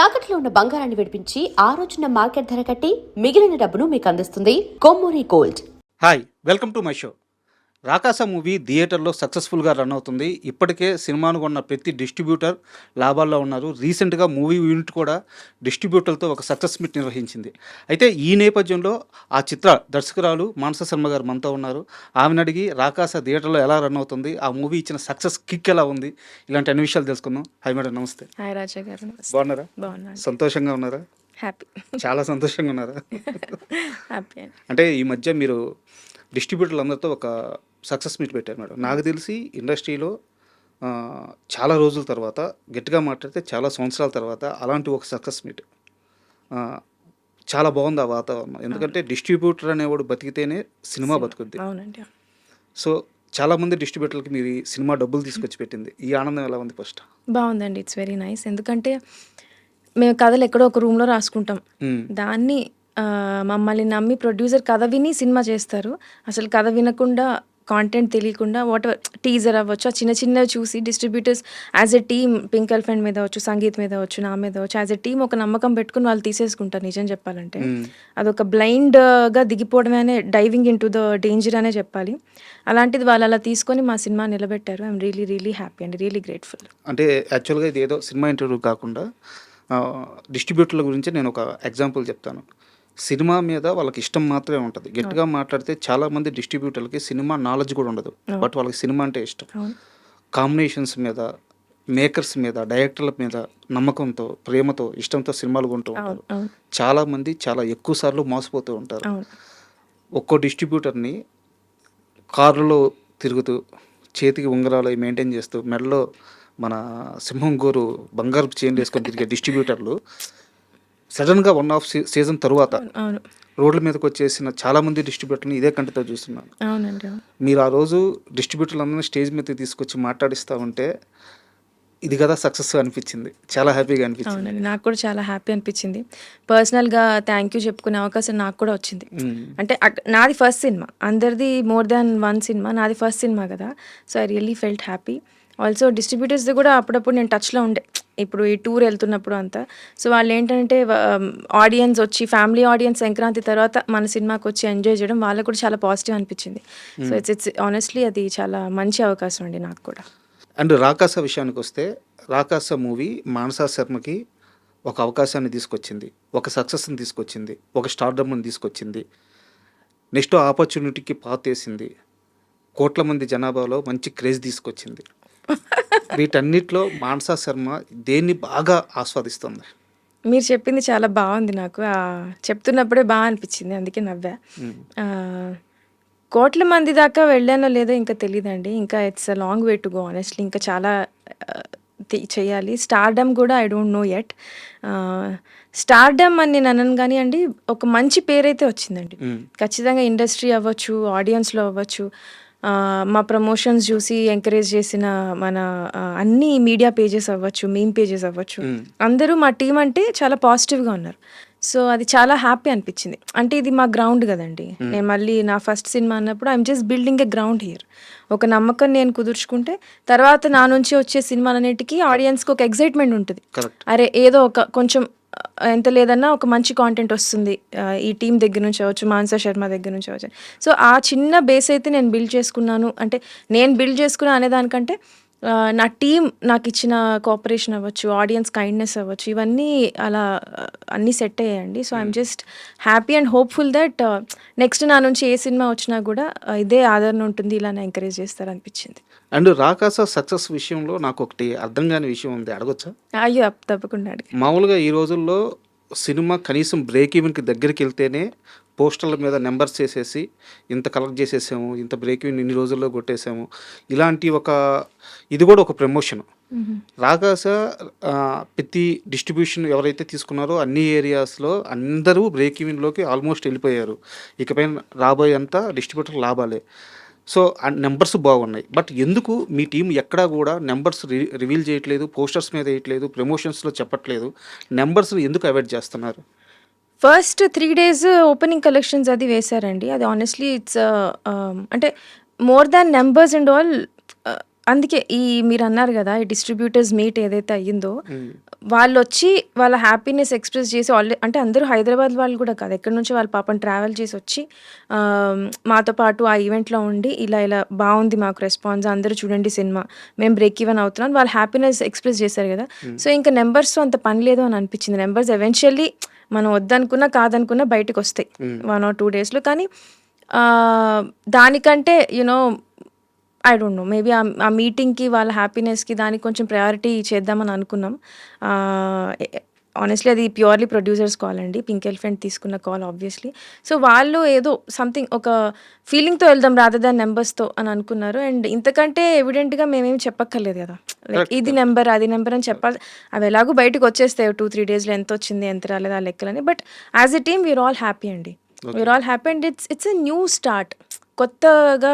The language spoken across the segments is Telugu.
తాకట్లో ఉన్న బంగారాన్ని విడిపించి ఆ రోజున మార్కెట్ ధర కట్టి మిగిలిన డబ్బును మీకు అందిస్తుంది Kommuri gold. Hi, welcome to my show. Rakasa movie థియేటర్లో సక్సెస్ఫుల్గా రన్ అవుతుంది. ఇప్పటికే సినిమాను కొన్న ప్రతి డిస్ట్రిబ్యూటర్ లాభాల్లో ఉన్నారు. రీసెంట్గా మూవీ యూనిట్ కూడా డిస్ట్రిబ్యూటర్లతో ఒక సక్సెస్ మీట్ నిర్వహించింది. అయితే ఈ నేపథ్యంలో ఆ చిత్ర దర్శకురాలు మానస శర్మ గారు మనతో ఉన్నారు. ఆమెను అడిగి రాకాస థియేటర్లో ఎలా రన్ అవుతుంది, ఆ మూవీ ఇచ్చిన సక్సెస్ కిక్ ఎలా ఉంది, ఇలాంటి అన్ని విషయాలు తెలుసుకుందాం. హాయ్ మేడం, నమస్తే. హాయ్ రాజా గారు. బాగున్నారా? బాగున్నాను. సంతోషంగా ఉన్నారా? హ్యాపీ. చాలా సంతోషంగా ఉన్నారా? హ్యాపీ. అంటే ఈ మధ్య మీరు డిస్ట్రిబ్యూటర్లు అందరితో ఒక సక్సెస్ మీట్ పెట్టారు మేడం. నాకు తెలిసి ఇండస్ట్రీలో చాలా రోజుల తర్వాత, గట్టిగా మాట్లాడితే చాలా సంవత్సరాల తర్వాత అలాంటి ఒక సక్సెస్ మీట్ చాలా బాగుంది ఆ వాతావరణం. ఎందుకంటే డిస్ట్రిబ్యూటర్ అనేవాడు బతికితేనే సినిమా బతుకుద్ది. అవునండి. సో చాలామంది డిస్ట్రిబ్యూటర్లకి మీరు ఈ సినిమా డబ్బులు తీసుకొచ్చి పెట్టింది. ఈ ఆనందం ఎలా ఉంది? ఫస్ట్ బాగుందండి. It's very nice. ఎందుకంటే మేము కథలు ఎక్కడో ఒక రూమ్లో రాసుకుంటాం. దాన్ని మమ్మల్ని నమ్మి ప్రొడ్యూసర్ కథ విని సినిమా చేస్తారు. అసలు కథ వినకుండా, కాంటెంట్ తెలియకుండా వాట్ టీజర్ అవ్వచ్చు, ఆ చిన్న చిన్నవి చూసి distributors as a team, pink elephant మీద అవచ్చు, సంగీత్ మీద అవచ్చు, నా మీద అవచ్చు, యాజ్ ఎ టీమ్ ఒక నమ్మకం పెట్టుకుని వాళ్ళు తీసేసుకుంటారు. నిజం చెప్పాలంటే అదొక బ్లైండ్గా దిగిపోవడమే, diving into the danger అనే చెప్పాలి. అలాంటిది వాళ్ళు అలా తీసుకొని మా సినిమా నిలబెట్టారు. I'm really really happy and really grateful. అంటే యాక్చువల్గా ఇది ఏదో సినిమా ఇంటర్వ్యూ కాకుండా డిస్ట్రిబ్యూటర్ల గురించి నేను ఒక ఎగ్జాంపుల్ చెప్తాను. సినిమా మీద వాళ్ళకి ఇష్టం మాత్రమే ఉంటుంది. గట్టిగా మాట్లాడితే చాలామంది డిస్ట్రిబ్యూటర్లకి సినిమా నాలెడ్జ్ కూడా ఉండదు, బట్ వాళ్ళకి సినిమా అంటే ఇష్టం. కాంబినేషన్స్ మీద, మేకర్స్ మీద, డైరెక్టర్ల మీద నమ్మకంతో, ప్రేమతో, ఇష్టంతో సినిమాలు కొంటూ ఉంటారు. చాలామంది చాలా ఎక్కువ సార్లు మోసపోతూ ఉంటారు. ఒక్కో డిస్ట్రిబ్యూటర్ని కారులో తిరుగుతూ, చేతికి ఉంగరాలు మెయింటైన్ చేస్తూ, మెడలో మన సింహం గోరు బంగారు చైన్ వేసుకొని తిరిగే డిస్ట్రిబ్యూటర్లు సడన్గా 1.5 సీజన్ తరువాత రోడ్ల మీదకి వచ్చేసిన చాలామంది డిస్ట్రిబ్యూటర్ని ఇదే కంటితో చూస్తున్నాను. అవునండి. మీరు ఆ రోజు డిస్ట్రిబ్యూటర్లందరినీ స్టేజ్ మీద తీసుకొచ్చి మాట్లాడిస్తూ ఉంటే ఇది కదా సక్సెస్ అనిపించింది. చాలా హ్యాపీగా అనిపించింది. అవునండి, నాకు కూడా చాలా హ్యాపీ అనిపించింది. పర్సనల్గా థ్యాంక్ యూ చెప్పుకునే అవకాశం నాకు కూడా వచ్చింది. అంటే నాది ఫస్ట్ సినిమా, అందరిది మోర్ దాన్ వన్ సినిమా, నాది ఫస్ట్ సినిమా కదా. So I really felt happy. Also డిస్ట్రిబ్యూటర్స్ది కూడా అప్పుడప్పుడు నేను టచ్లో ఉండే, ఇప్పుడు ఈ టూర్ వెళ్తున్నప్పుడు అంతా. సో వాళ్ళు ఏంటంటే ఆడియన్స్ వచ్చి, ఫ్యామిలీ ఆడియన్స్ సంక్రాంతి తర్వాత మన సినిమాకి వచ్చి ఎంజాయ్ చేయడం వాళ్ళకు కూడా చాలా పాజిటివ్ అనిపించింది. సో ఇట్స్ ఆనెస్ట్లీ అది చాలా మంచి అవకాశం అండి నాకు కూడా. అండ్ రాకాస విషయానికి వస్తే, రాకాస మూవీ మానస శర్మకి ఒక అవకాశాన్ని తీసుకొచ్చింది, ఒక సక్సెస్ని తీసుకొచ్చింది, ఒక స్టార్డమ్ని తీసుకొచ్చింది, నెక్స్ట్ ఆపర్చునిటీకి పాత్ వేసింది, కోట్ల మంది జనాభాలో మంచి క్రేజ్ తీసుకొచ్చింది. వీటన్నిటిలో మానస శర్మ దేన్ని బాగా ఆస్వాదిస్తుంది? మీరు చెప్పింది చాలా బాగుంది. నాకు చెప్తున్నప్పుడే బాగా అనిపించింది, అందుకే నవ్వా. కోట్ల మంది దాకా వెళ్ళానో లేదో ఇంకా తెలియదండి. ఇంకా it's a long way to go honestly. ఇంకా చాలా చేయాలి. స్టార్డమ్ కూడా I don't know yet. Stardom అని నేను అనను కానీ అండి, ఒక మంచి పేరైతే వచ్చిందండి ఖచ్చితంగా. ఇండస్ట్రీ అవ్వచ్చు, ఆడియన్స్లో అవ్వచ్చు, మా ప్రమోషన్స్ చూసి ఎంకరేజ్ చేసిన మన అన్ని మీడియా పేజెస్ అవ్వచ్చు, మీమ్ పేజెస్ అవ్వచ్చు, అందరూ మా టీం అంటే చాలా పాజిటివ్గా ఉన్నారు. సో అది చాలా హ్యాపీ అనిపించింది. అంటే ఇది మా గ్రౌండ్ కదండి. నేను మళ్ళీ నా ఫస్ట్ సినిమా అన్నప్పుడు I'm just building a ground here. ఒక నమ్మకం నేను కుదుర్చుకుంటే తర్వాత నా నుంచి వచ్చే సినిమాలన్నిటికీ ఆడియన్స్కి ఒక ఎక్సైట్మెంట్ ఉంటుంది. అరే ఏదో ఒక కొంచెం ఎంత లేదన్నా ఒక మంచి కాంటెంట్ వస్తుంది ఈ టీం దగ్గర నుంచి అవ్వచ్చు, మానస శర్మ దగ్గర నుంచి అవ్వచ్చు. సో ఆ చిన్న బేస్ అయితే నేను బిల్డ్ చేసుకున్నాను. అంటే నేను బిల్డ్ చేసుకున్నా అనేదానికంటే నా టీం నాకు ఇచ్చిన కోఆపరేషన్ అవ్వచ్చు, ఆడియన్స్ కైండ్నెస్ అవ్వచ్చు, ఇవన్నీ అలా అన్నీ సెట్ అయ్యాయండి. So I'm just happy and hopeful that next నా నుంచి ఏ సినిమా వచ్చినా కూడా ఇదే ఆదరణ ఉంటుంది, ఇలా ఎంకరేజ్ చేస్తారు అనిపించింది. అండ్ రాకాస సక్సెస్ విషయంలో నాకు ఒకటి అర్థం కాని విషయం ఉంది, అడగొచ్చా? అయ్యో తప్పకుండా అడిగి. మామూలుగా ఈ రోజుల్లో సినిమా కనీసం బ్రేక్ ఈవెన్కి దగ్గరికి వెళ్తేనే పోస్టర్ల మీద నెంబర్స్ చేసేసి ఇంత కలెక్ట్ చేసేసాము, ఇంత బ్రేక్ ఈవెన్ ఇన్ని రోజుల్లో కొట్టేసాము, ఇలాంటి ఇది కూడా ఒక ప్రమోషన్. రాకాస ప్రతి డిస్ట్రిబ్యూషన్ ఎవరైతే తీసుకున్నారో అన్ని ఏరియాస్లో అందరూ బ్రేక్ ఈవెన్లోకి ఆల్మోస్ట్ వెళ్ళిపోయారు. ఇకపైన రాబోయే అంతా డిస్ట్రిబ్యూటర్ లాభాలే. సో నెంబర్స్ బాగున్నాయి, బట్ ఎందుకు మీ టీం ఎక్కడా కూడా నెంబర్స్ రివీల్ చేయట్లేదు, పోస్టర్స్ మీద వేయట్లేదు, ప్రమోషన్స్లో చెప్పట్లేదు? నెంబర్స్ ఎందుకు అవాయిడ్ చేస్తున్నారు? ఫస్ట్ 3 days ఓపెనింగ్ కలెక్షన్స్ అది వేశారండి. అది ఆనెస్ట్లీ ఇట్స్ అంటే more than numbers and all అందుకే ఈ మీరన్నారు గదా! ఈ డిస్ట్రిబ్యూటర్స్ మీట్ ఏదైతే అయ్యిందో, వాళ్ళొచ్చి వాళ్ళ హ్యాపీనెస్ ఎక్స్‌ప్రెస్ చేసి అంటే అందరూ హైదరాబాద్ వాళ్ళు గూడా కాదు. ఎక్కడి నుంచో వాళ్ళు పాపం ట్రావెల్ చేసొచ్చి మాతో పాటు ఆ ఈవెంట్‌లో ఉండి ఇలా బావుంది మాకు రెస్పాన్స్, అందరూ చూడండి సినిమా, మేము బ్రేక్ ఈవెన్ అవుతున్నాం. వాళ్ళ హ్యాపీనెస్ ఎక్స్‌ప్రెస్ చేశారు గదా! సో, ఇంక నంబర్స్‌తో అంత పని లేదు అని అనిపిచ్చింది. నంబర్స్ ఎవెన్చువల్లీ మనం వద్దనుకున్నా, కాదనుకున్నా బయటకొస్తాయి 1 ఆర్ 2 డేస్‌లో. కానీ దానికంటే ఐ డోంట్ నో. మేబీ ఆ మీటింగ్‌కి, వాళ్ళ హ్యాపీనెస్‌కి దానికి కొంచెం ప్రయారిటీ చేద్దామని అనుకున్నాం. ఆనెస్ట్‌లీ అది ప్యూర్‌లీ ప్రొడ్యూసర్స్ కాల్ అండి. పింక్ ఎలిఫెంట్ తీసుకున్న కాల్ ఆబ్వియస్‌లీ. సో, వాళ్ళు ఏదో సంథింగ్ ఒక ఫీలింగ్‌తో వెళ్దాం రాదర్ దాన్ నంబర్స్‌తో అని అనుకున్నారు. అండ్ ఇంతకంటే ఎవిడెంట్‌గా మేమేమి చెప్పక్కర్లేదు కదా! లైక్ ఇది నెంబర్, అది నెంబర్ అని చెప్పాలి. అవి ఎలాగో బయటకొచ్చేస్తాయి 2, 3 డేస్‌లో ఎంతొచ్చింది, ఎంత రాలేదు ఆ లెక్కలని. But as a team we are all happy అండి. We are all happy and it's a new start. కొత్తగా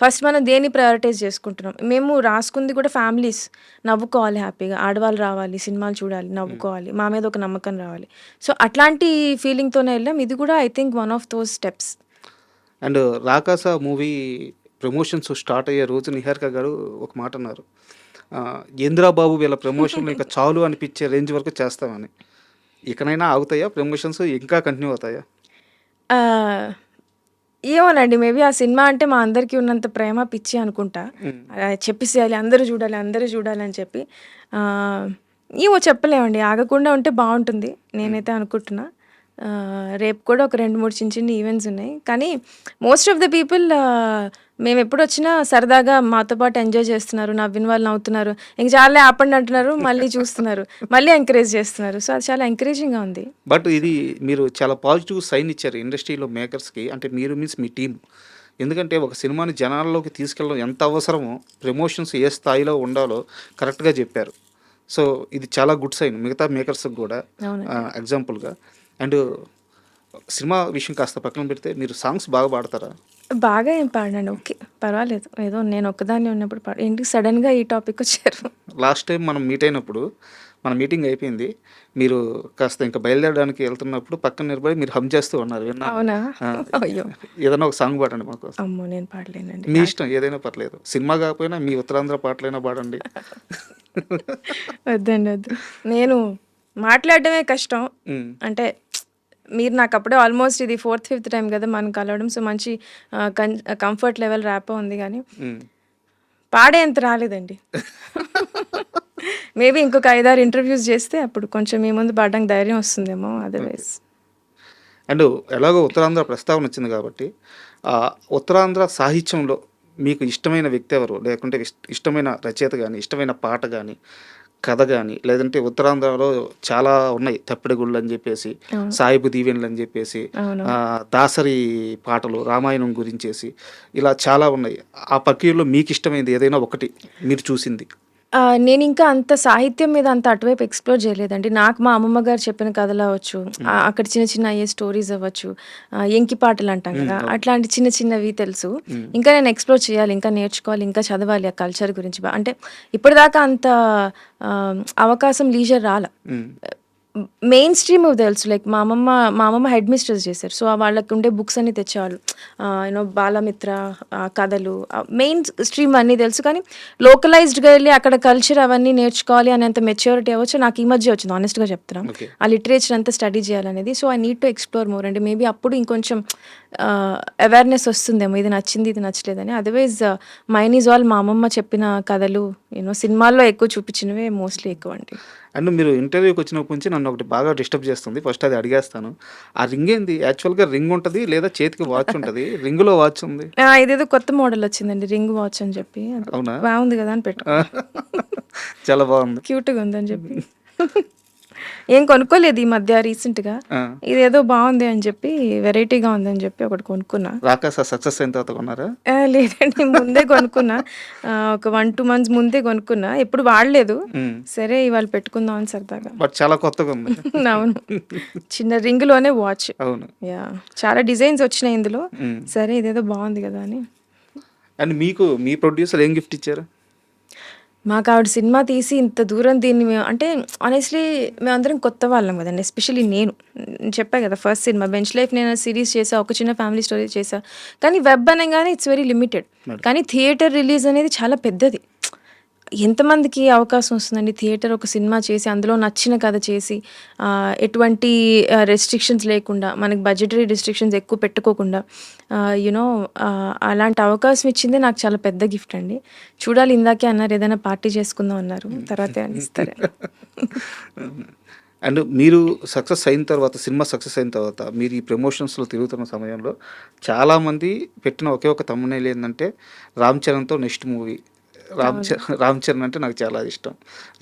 ఫస్ట్ మనం దేన్ని ప్రయారిటైజ్ చేసుకుంటున్నాం. మేము రాసుకుంది కూడా ఫ్యామిలీస్ నవ్వుకోవాలి హ్యాపీగా. ఆడవాళ్ళు రావాలి, సినిమాలు చూడాలి, నవ్వుకోవాలి, మా మీద ఒక నమ్మకం రావాలి. సో, అట్లాంటి ఫీలింగ్‌తోనే వెళ్ళాం. ఇది కూడా I think one of those steps. And 'Rakasa' movie promotions start అయ్యే రోజు నిహారిక గారు ఒక మాట అన్నారు. ఏందిరా బాబు వీళ్ళ ప్రమోషన్లు ఇంకా చాలు అనిపించే రేంజ్ వరకు చేస్తామని. ఇకనైనా ఆగుతాయా ప్రమోషన్స్? ఇంకా కంటిన్యూ అవుతాయా? ఏమోనండి. మేబీ ఆ సినిమా అంటే మా అందరికీ ఉన్నంత ప్రేమ, పిచ్చి అనుకుంటా. చెప్పేసేయాలి, అందరూ చూడాలి, అందరూ చూడాలి అని చెప్పి. ఏమో చెప్పలేమండి. ఆగకుండా ఉంటే బావుంటుంది నేనైతే అనుకుంటున్నా. రేపు కూడా ఒక 2, 3 చిన్న చిన్న ఈవెంట్స్ ఉన్నాయి. కానీ మోస్ట్ ఆఫ్ ద పీపుల్ మేమెప్పుడొచ్చినా సరదాగా మాతో పాటు ఎంజాయ్ చేస్తున్నారు. నవ్విన వాళ్ళు నవ్వుతున్నారు. ఇంక చాలులే ఆపండి అంటున్నారు. మళ్ళీ చూస్తున్నారు. మళ్ళీ ఎంకరేజ్ చేస్తున్నారు. సో, అది చాలా ఎంకరేజింగ్‌గా ఉంది. బట్ ఇది మీరు చాలా పాజిటివ్ సైన్ ఇచ్చారు ఇండస్ట్రీలో మేకర్స్‌కి. అంటే మీరు మీన్స్ మీ టీమ్. ఎందుకంటే ఒక సినిమాని జనాల్లోకి తీసుకెళ్ళడం ఎంత అవసరమో, ప్రమోషన్స్ ఏ స్థాయిలో ఉండాలో కరెక్ట్‌గా చెప్పారు. సో, ఇది చాలా గుడ్ సైన్ మిగతా మేకర్స్‌కి కూడా అవునండి. ఎగ్జాంపుల్‌గా. అండ్ సినిమా విషయం కాస్త పక్కన పెడితే మీరు సాంగ్స్ బాగా పాడతారా? బాగా ఏం పాడనండి. ఓకే. పర్వాలేదు. ఏదో నేను ఒక్కదాన్నే ఉన్నప్పుడు ఏంటి సడెన్‌గా ఈ టాపిక్ వచ్చారు? లాస్ట్ టైం మనం మీట్ అయినప్పుడు మన మీటింగ్ అయిపోయింది. మీరు కాస్త ఇంకా బయలుదేరడానికి వెళ్తున్నప్పుడు పక్కన నిలబడి మీరు హమ్ చేస్తూ ఉన్నారు. విన్నాను. అవునా? ఆ, అయ్యో! ఏదైనా ఒక సాంగ్ పాడండి మాకు. అమ్మో! నేను పాడలేనండి. మీ ఇష్టం ఏదైనా పర్లేదు. సినిమా కాకపోయినా మీ ఉత్తరాంధ్ర పాటలైనా పాడండి. వద్దండి. వద్దు. నేను మాట్లాడడమే కష్టం. ఉమ్, అంటే మీరు నాకు అప్పుడే ఆల్మోస్ట్ ఇది 4th, 5th టైమ్ కదా మనం కలవడం. సో, మంచి కంఫర్ట్ లెవెల్ ర్యాపో ఉంది గానీ, ఉమ్. పాడేంత రాలేదండి. మేబీ ఇంకొక 5, 6 ఇంటర్వ్యూస్ చేస్తే అప్పుడు కొంచెం మీ ముందు పాడడానికి ధైర్యం వస్తుందేమో. అదర్‌వైజ్ అండ్ ఎలాగో ఉత్తరాంధ్ర ప్రస్తావన వచ్చింది కాబట్టి ఉత్తరాంధ్ర సాహిత్యంలో మీకు ఇష్టమైన వ్యక్తి ఎవరు? లేకుంటే ఇష్టమైన రచయిత కానీ, ఇష్టమైన పాట కానీ, కథ కానీ, లేదంటే ఉత్తరాంధ్రలో చాలా ఉన్నాయి. తప్పిడిగుళ్ళు అని చెప్పేసి, అవును. సాయిబు దీవెనలు అని చెప్పేసి, అవును. దాసరి పాటలు, రామాయణం గురించేసి ఇలా చాలా ఉన్నాయి. ఆ ప్రక్రియలో మీకు ఇష్టమైనది ఏదైనా ఒకటి మీరు చూసింది? నేనింకా అంత సాహిత్యం మీద అంత అటువైపు ఎక్స్‌ప్లోర్ చేయలేదండి. నాకు మా అమ్మమ్మ గారు చెప్పిన కథలవ్వచ్చు, అక్కడ చిన్న చిన్న అయ్యే స్టోరీస్ అవ్వచ్చు, ఎంకి పాటలంటాం కదా! అవును. అట్లాంటి చిన్న చిన్నవి తెలుసు. ఇంకా నేను ఎక్స్‌ప్లోర్ చేయాలి, ఇంకా నేర్చుకోవాలి, ఇంకా చదవాలి ఆ కల్చర్ గురించి. అంటే ఇప్పటిదాకా అంత అవకాశం, లీజర్ రాలా. ఉమ్, మెయిన్ స్ట్రీమ్ తెలుసు. లైక్ మా అమ్మమ్మ హెడ్ మిస్ట్రెస్ చేశారు. సో, వాళ్ళకి ఉండే బుక్స్ అన్నీ తెచ్చేవాళ్ళు. బాలమిత్ర కథలు, మెయిన్ స్ట్రీమ్ అన్నీ తెలుసు. కానీ లోకలైజ్డ్‌గా వెళ్ళి అక్కడ కల్చర్ అవన్నీ నేర్చుకోవాలి అనేంత మెచ్యూరిటీ అవ్వచ్చు నాకు ఈ మధ్య వచ్చింది. హానెస్ట్‌గా చెప్తున్నా. ఓకే. ఆ లిటరేచర్ అంతా స్టడీ చేయాలనేది. So, I need to explore more అండి. మేబీ అప్పుడు ఇంకొంచెం అవేర్‌నెస్ వస్తుందేమో. ఇది నచ్చింది, ఇది నచ్చలేదని. అదర్‌వైజ్ మైన్ ఈజ్ ఆల్ మా అమ్మమ్మ చెప్పిన కథలు, సినిమాల్లో ఎక్కువ చూపించినవే మోస్ట్‌లీ ఎక్కువండి. అండ్ మీరు ఇంటర్వ్యూకి వచ్చినప్పటి నుంచి నన్ను ఒకటి బాగా డిస్టర్బ్ చేస్తుంది. ఫస్ట్ అది అడిగేస్తాను. ఆ రింగ్ ఏంది? యాక్చువల్‌గా రింగ్ ఉంటది లేదా చేతికి వాచ్ ఉంటది. రింగ్‌లో వాచ్ ఉంది. ఇదేదో కొత్త మోడల్ వచ్చిందండి. రింగ్ వాచ్ అని చెప్పి. అది అవునా? బాగుంది కదా అని పెట్టుకున్నా. చాలా బాగుంది. క్యూట్‌గా ఉందని చెప్పి. ఏం కొనుక్కోలేదు ఈ మధ్య రీసెంట్‌గా. ఆ, ఇదేదో బాగుంది అని చెప్పి, వెరైటీగా ఉందని చెప్పి ఒకటి కొనుక్కున్నా. రాకాస సక్సెస్ అయిన తర్వాత కొన్నారా? లేదండి, ముందే కొనుక్కున్నా. ఒక 1, 2 మంత్స్ ముందే కొనుక్కున్నా. ఎప్పుడు వాడలేదు. ఉమ్, సరే ఇవాళ పెట్టుకుందాం అని సరదాగా. బట్ చాలా కొత్తగా ఉంది. అవును. చిన్న రింగ్‌లోనే వాచ్. అవును. యాహ్! చాలా డిజైన్స్ వచ్చినాయి ఇందులో. ఉమ్. సరే ఇదేదో బాగుంది కదా అని. అండ్ మీకు మీ ప్రొడ్యూసర్ ఏం గిఫ్ట్ ఇచ్చారు? మాకు ఆవిడ సినిమా తీసి ఇంత దూరం దీన్ని మేము అంటే ఆనెస్ట్‌లీ మేమందరం కొత్త వాళ్ళం కదండి. ఎస్పెషల్లీ నేను చెప్పా కదా, ఫస్ట్ సినిమా బెంచ్ లైఫ్ నేను సీరీస్ చేసా, ఒక చిన్న ఫ్యామిలీ స్టోరీ చేసా. కానీ వెబ్ అనగానే ఇట్స్ వెరీ లిమిటెడ్. కానీ థియేటర్ రిలీజ్ అనేది చాలా పెద్దది. ఎంతమందికి అవకాశం వస్తుందండి థియేటర్ ఒక సినిమా చేసి అందులో నచ్చిన కథ చేసి ఎటువంటి రెస్ట్రిక్షన్స్ లేకుండా మనకి బడ్జెటరీ రెస్ట్రిక్షన్స్ ఎక్కువ పెట్టుకోకుండా యునో అలాంటి అవకాశం ఇచ్చింది నాకు చాలా పెద్ద గిఫ్ట్ అండి. చూడాలి, ఇందాకే అన్నారు ఏదైనా పార్టీ చేసుకుందాం అన్నారు, తర్వాతే అనిస్తారు. అండ్ మీరు సక్సెస్ అయిన తర్వాత, సినిమా సక్సెస్ అయిన తర్వాత మీరు ఈ ప్రమోషన్స్లో తిరుగుతున్న సమయంలో చాలామంది పెట్టిన ఒకే ఒక తమ్మునేలు ఏంటంటే రామ్ చరణ్తో నెక్స్ట్ మూవీ. రామ్ చరణ్ అంటే నాకు చాలా ఇష్టం.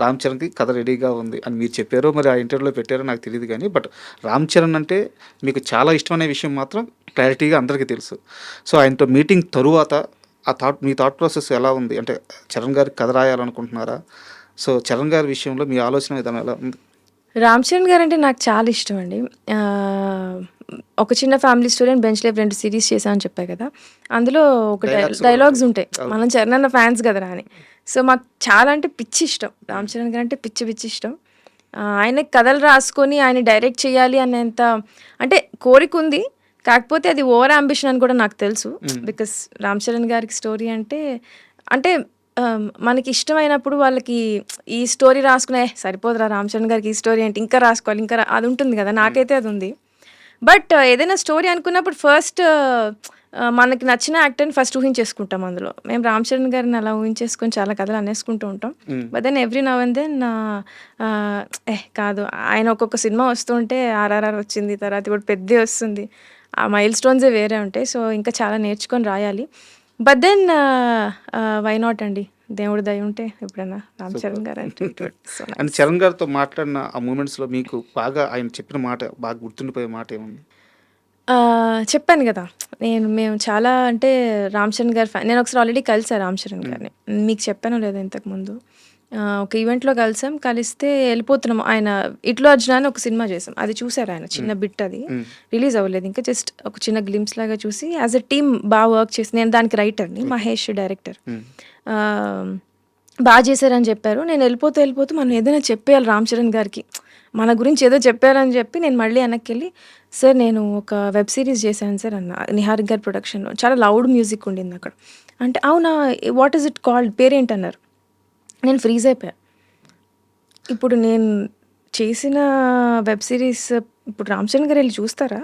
రామ్ చరణ్కి కథ రెడీగా ఉంది అని మీరు చెప్పారో మరి ఆ ఇంటర్వ్యూలో పెట్టారో నాకు తెలియదు కానీ, బట్ రామ్ చరణ్ అంటే మీకు చాలా ఇష్టం అనే విషయం మాత్రం క్లారిటీగా అందరికీ తెలుసు. సో ఆయనతో మీటింగ్ తరువాత మీ థాట్ ప్రాసెస్ ఎలా ఉంది? అంటే చరణ్ గారికి కథ రాయాలనుకుంటున్నారా? సో చరణ్ గారి విషయంలో మీ ఆలోచన విధానం ఎలా ఉంది? రామ్ చరణ్ గారు అంటే నాకు చాలా ఇష్టం అండి. ఒక చిన్న family story and bench life 2 series చేశామని చెప్పా కదా, అందులో ఒక డైలాగ్స్ ఉంటాయి, మనం చరణ్ అన్న ఫ్యాన్స్ కదరా అని. సో మాకు చాలా అంటే పిచ్చి ఇష్టం, రామ్ చరణ్ గారు అంటే పిచ్చి ఇష్టం. ఆయన కథలు రాసుకొని ఆయన డైరెక్ట్ చేయాలి అనేంత అంటే కోరిక ఉంది, కాకపోతే అది ఓవర్ అంబిషన్ అని కూడా నాకు తెలుసు. బికాస్ రామ్ చరణ్ గారికి స్టోరీ అంటే మనకి ఇష్టమైనప్పుడు వాళ్ళకి ఈ స్టోరీ రాసుకునే సరిపోదురా రామ్ చరణ్ గారికి ఈ స్టోరీ అంటే ఇంకా రాసుకోవాలి, ఇంకా అది ఉంటుంది కదా, నాకైతే అది ఉంది. బట్ ఏదైనా స్టోరీ అనుకున్నప్పుడు ఫస్ట్ మనకి నచ్చిన యాక్టర్ని ఫస్ట్ ఊహించేసుకుంటాం. అందులో మేము రామ్ చరణ్ గారిని అలా ఊహించేసుకొని చాలా కథలు అనేసుకుంటూ ఉంటాం. But then every now and then కాదు, ఆయన ఒక్కొక్క సినిమా వస్తుంటే RRR వచ్చింది, తర్వాత ఇప్పుడు పెద్ద వస్తుంది, ఆ మైల్ స్టోన్సే వేరే ఉంటాయి. సో ఇంకా చాలా నేర్చుకొని రాయాలి. బట్ దెన్ వై నాట్ అండి, దేవుడి దయ ఉంటే ఎప్పుడైనా రామ్ చరణ్ గారు అంటే. అండ్ చరణ్ గారితో మాట్లాడిన ఆ మూమెంట్స్లో మీకు బాగా ఆయన చెప్పిన మాట, బాగా గుర్తుండిపోయే మాట ఏముంది? చెప్పాను కదా, మేము చాలా అంటే రామ్ చరణ్ గారి ఫ్యాన్. నేను ఒకసారి ఆల్రెడీ కలిసాను రామ్ చరణ్ గారిని, మీకు చెప్పాను లేదా ఇంతకుముందు. ఒక ఈవెంట్లో కలిస్తే వెళ్ళిపోతున్నాము. ఆయన ఇట్లో అర్జున అని ఒక సినిమా చేసాం, అది చూసారు ఆయన, చిన్న బిట్, అది రిలీజ్ అవ్వలేదు ఇంకా, జస్ట్ ఒక చిన్న గ్లిమ్స్ లాగా చూసి యాజ్ అ టీమ్ బాగా వర్క్ చేసి, నేను దానికి రైటర్ని, మహేష్ డైరెక్టర్, బాగా చేశారని చెప్పారు. నేను వెళ్ళిపోతూ మనం ఏదైనా చెప్పేయాలి రామ్ చరణ్ గారికి, మన గురించి ఏదో చెప్పారని చెప్పి నేను మళ్ళీ వెనక్కి వెళ్ళి, సార్ నేను ఒక వెబ్ సిరీస్ చేశాను సార్ అన్న, నిహారిక గారి ప్రొడక్షన్లో, చాలా లౌడ్ మ్యూజిక్ ఉండింది అక్కడ. అంటే అవునా, వాట్ ఈస్ ఇట్ కాల్డ్, పేరేంటన్నారు. నేను ఫ్రీజ్ అయిపోయా. ఇప్పుడు నేను చేసిన వెబ్ సిరీస్ ఇప్పుడు రామ్ చరణ్ గారు వెళ్ళి చూస్తారా,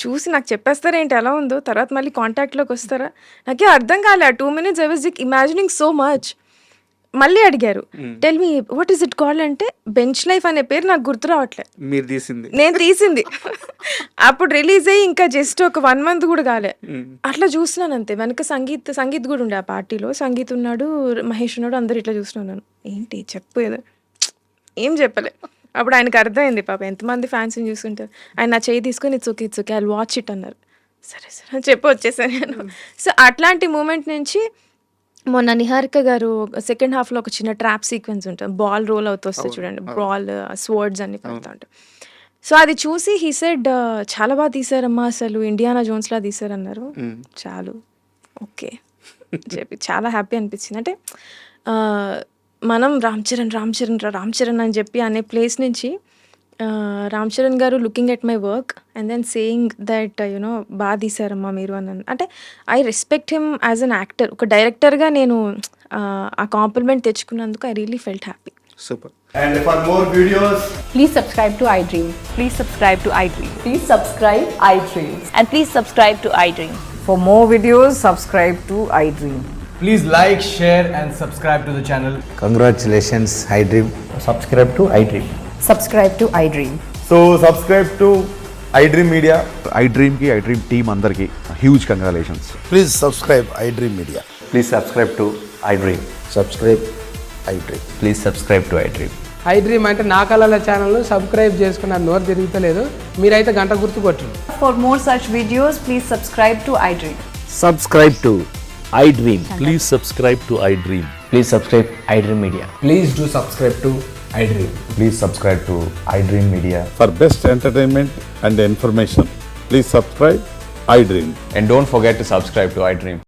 చూసి నాకు చెప్పేస్తారా ఏంటి ఎలా ఉందో, తర్వాత మళ్ళీ కాంటాక్ట్లోకి వస్తారా, నాకే అర్థం కాలే. 2 minutes I was imagining so much. మళ్ళీ అడిగారు, tell me what is it called అంటే, బెంచ్ లైఫ్ అనే పేరు నాకు గుర్తు రావట్లేదు, మీరు తీసింది నేను తీసింది. అప్పుడు రిలీజ్ అయ్యి ఇంకా జస్ట్ ఒక 1 month కూడా కాలే, అట్లా చూస్తున్నాను అంతే. వెనక సంగీత్ కూడా ఉండే, ఆ పార్టీలో సంగీత్ ఉన్నాడు, మహేష్ ఉన్నాడు, అందరు ఇట్లా చూస్తున్నాను. ఏంటి చెప్పు ఏదో, ఏం చెప్పలే. అప్పుడు ఆయనకు అర్థమైంది పాప ఎంతమంది ఫ్యాన్స్ని చూసుకుంటారు. ఆయన నా చేయి తీసుకొని it's okay I watch it అన్నారు. సరే అని చెప్పి వచ్చేసాను నేను. సో అట్లాంటి మూమెంట్ నుంచి మొన్న నిహారిక గారు సెకండ్ హాఫ్లో ఒక చిన్న ట్రాప్ సీక్వెన్స్ ఉంటుంది, బాల్ రోల్ అవుతూ వస్తుంది చూడండి, బాల్ స్వర్డ్స్ అన్ని పెడతా ఉంటాయి. సో అది చూసి హీ సెడ్ చాలా బాగా తీసారమ్మా, అసలు ఇండియానా జోన్స్లా తీసారన్నారు. చాలు ఓకే చెప్పి చాలా హ్యాపీ అనిపించింది. అంటే మనం రామ్ చరణ్ అని చెప్పి అనే ప్లేస్ నుంచి Ram Charan garu looking at my work and then saying that you know బాగా తీసారమ్మా మీరు అని. అంటే I respect him as an actor. ఒక డైరెక్టర్గా నేను ఆ కాంప్లిమెంట్ తెచ్చుకున్నందుకు I really felt happy. Super. And for more videos, please subscribe to iDream. Please subscribe to iDream. Please subscribe iDream. And please subscribe to iDream. For more videos, subscribe to iDream. please like, share and subscribe to the channel. Congratulations, iDream. Subscribe to iDream. Subscribe to iDream. So subscribe to iDream Media. iDream ki iDream team andarki huge congratulations. Please subscribe iDream Media. Please subscribe to iDream. Subscribe iDream. Please subscribe to iDream. iDream అంటే నా కళల ఛానల్ సబ్స్క్రైబ్ చేసుకున్న నోరు తిరుగుతలేదు, మీరైతే గంట గుర్తు కొట్టండి. For more such videos, please subscribe to iDream. Subscribe to iDream. Please subscribe to iDream. Please subscribe iDream Media. Please do subscribe to iDream. Please subscribe to iDream Media. For best entertainment and information, please subscribe iDream. And don't forget to subscribe to iDream.